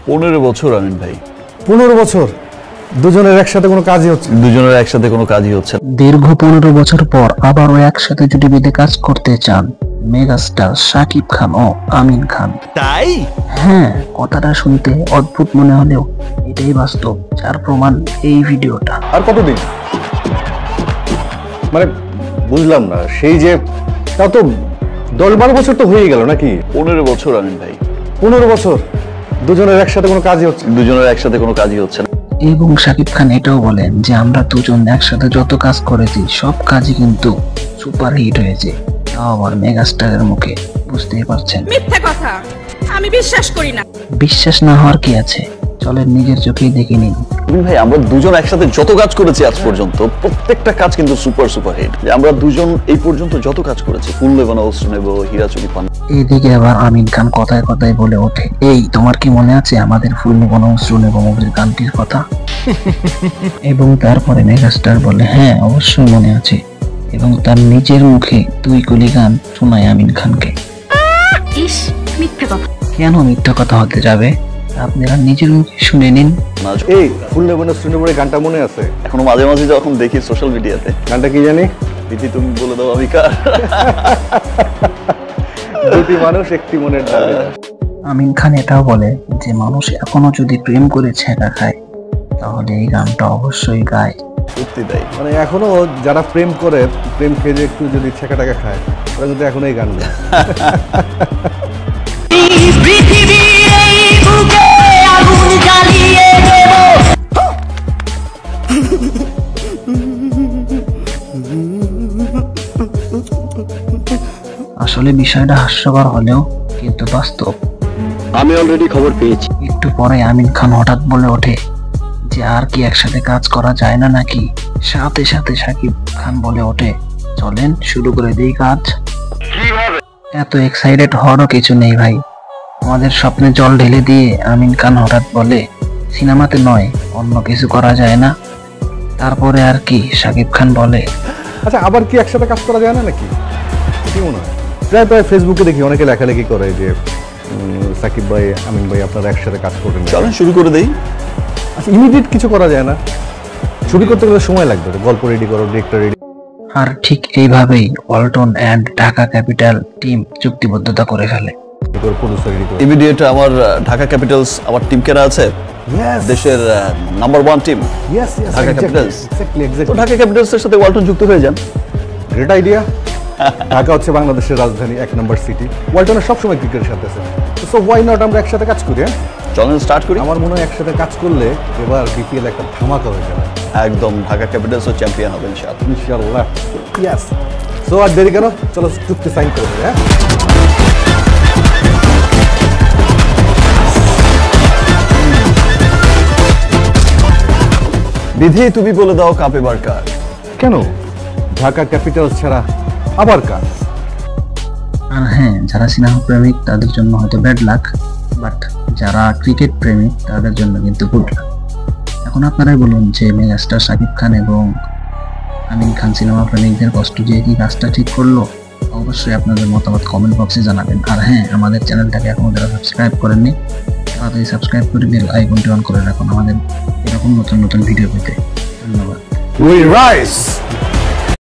15 বছর আমিন ভাই। 15 বছর দুজনের একসাথে কোনো কাজই হচ্ছে না। দুজনের একসাথে কোনো কাজই হচ্ছে না। দীর্ঘ 15 বছর পর আবারও একসাথে জুটি বেঁধে কাজ করতে চান মেগাস্টার শাকিব খান ও আমিন খান। তাই হ্যাঁ, কথাটা শুনতে অদ্ভুত মনে হলেও এটাই বাস্তব, যার প্রমাণ এই ভিডিওটা। আর কতদিন মানে বুঝলাম না, সেই যে তাও তো 10-12 বছর তো হয়ে গেল নাকি? 15 বছর আমিন ভাই। 15 বছর দুজনের একসাথে কোনো কাজই হচ্ছে না। দুজনের একসাথে কোনো কাজই হচ্ছে না। এবং শাকিব খান এটাও বলেন যে আমরা দুজন একসাথে যত কাজ করেছি সব কাজই কিন্তু সুপার হিট হয়েছে, তাও আবার মেগাস্টারের মুখে। বুঝতেই পারছেন, মিথ্যা কথা, আমি বিশ্বাস করি না। বিশ্বাস না হওয়ার কি আছে, চলেন নিজের চোখেই দেখে নিন। ভাই আমরা দুজন একসাথে যত কাজ করেছি আজ পর্যন্ত প্রত্যেকটা কাজ কিন্তু সুপার হিট। আমরা দুজন এই পর্যন্ত যত কাজ করেছি, ফুল নেব না অস্ত্র নেব, হীরাচুরি পান। এইদিকে আবার আমিন খান কথায় কথায় বলে ওঠে, এই তোমার কি মনে আছে আমাদের ফুল নেব না অস্ত্র নেব মুভির গানটির কথা? এবং তারপরে মেগাস্টার বলে, হ্যাঁ অবশ্যই মনে আছে, এবং তার নিজের মুখে 2 কলি গান শোনায় আমিন খানকে। ইস, মিথ্যা কথা। কেন মিথ্যা কথা হতে যাবে, আপনারা নিজের মুখে শুনে নিন। এই ফুল নেব না অস্ত্র নেব গানটা মনে আছে? এখনো মাঝে মাঝে যখন দেখি সোশ্যাল মিডিয়াতে। গানটা কি জানি? দিদি তুমি বলে দাও আমি কার। দুটি মানুষ একটি মনের দাবি। আমিন খান এটাও বলে যে মানুষ এখনো যদি প্রেম করে ছেঁকা খায় তাহলে এই গানটা অবশ্যই গায়। সত্যি তাই, মানে এখনো যারা প্রেম করে, প্রেম খেয়ে একটু যদি ছেঁকা টাকা খায়, ওরা কিন্তু এখন এই গান গায়। আসলে বিষয়টা হাস্যকর হলেও কিন্তু বাস্তব। আমি অলরেডি খবর পেয়েছি। একটু পরে আমিন খান হঠাৎ বলে ওঠে যে আর কি একসাথে কাজ করা যায় না নাকি? সাথে সাথে শাকিব খান বলে ওঠে, চলেন শুরু করে দেই কাজ। এত এক্সাইটেড হওয়ারও কিছু নেই ভাই, আমাদের স্বপ্নে জল ঢেলে দিয়ে আমিন খান হঠাৎ বলে, সিনেমাতে নয় অন্য কিছু করা যায় না? তারপরে আর কি শাকিব খান বলে, আচ্ছা আবার কি একসাথে কাজ করা যায় না নাকি? কি মনে হয়? প্রায় ফেসবুকে দেখি অনেকে লেখালেখি করে যে সাকিব ভাই, আমিন ভাই আপনারা একসাথে কাজ করবেন, চলেন শুরু করে দেই। আচ্ছা ইমিডিয়েট কিছু করা যায় না? ছবি করতে গেলে সময় লাগবে, গল্প রেডি করো, ডিরেক্টর রেডি। আর ঠিক এইভাবেই Walton and Dhaka capital team চুক্তিবদ্ধতা করে ফেলে। প্রডিউসার রেডি করো। ইমিডিয়েট আমার ঢাকা ক্যাপিটালস, আমার টিম কেনা আছে, দেশের নাম্বার 1 টিম ঢাকা ক্যাপিটালস। তো ঢাকা ক্যাপিটালসের সাথে ওয়ালটন যুক্ত হয়ে যান। Great idea. ঢাকা হচ্ছে বাংলাদেশের রাজধানী, 1 নম্বর সিটি। ওয়ালটনের সবসময় ক্রিকেটের সাথে আছে, সো হোয়াই নট আমরা একসাথে কাজ করি। চলেন স্টার্ট করি। আমার মনে হয় একসাথে কাজ করলে এবার বিপিএল একটা ধামাকা হয়ে যাবে। একদম ঢাকা ক্যাপিটালসও চ্যাম্পিয়ন হবে ইনশাআল্লাহ। ইনশাআল্লাহ, ইয়েস। সো আর দেরি কেন, চলো চুক্তি সাইন করে দেই। হ্যাঁ, বিধি তুমি বলে দাও কাপ এবার কার? কেন ঢাকা ক্যাপিটালস ছাড়া আবার কার? আর হ্যাঁ, যারা সিনেমা প্রেমিক তাদের জন্য হয়তো ব্যাড লাক, বাট যারা ক্রিকেট প্রেমিক তাদের জন্য কিন্তু গুড লাক। এখন আপনারাই বলুন যে মেগাস্টার শাকিব খান এবং আমিন খান সিনেমা প্রেমিকদের কষ্ট দিয়ে কি কাজটা ঠিক করলো? অবশ্যই আপনাদের মতামত কমেন্ট বক্সে জানাবেন। আর হ্যাঁ, আমাদের চ্যানেলটাকে এখনো যারা সাবস্ক্রাইব করেননি তাড়াতাড়ি সাবস্ক্রাইব করে বেল আইকনটি অন করে রাখুন আমাদের এরকম নতুন নতুন ভিডিও পেতে। ধন্যবাদ। We rise!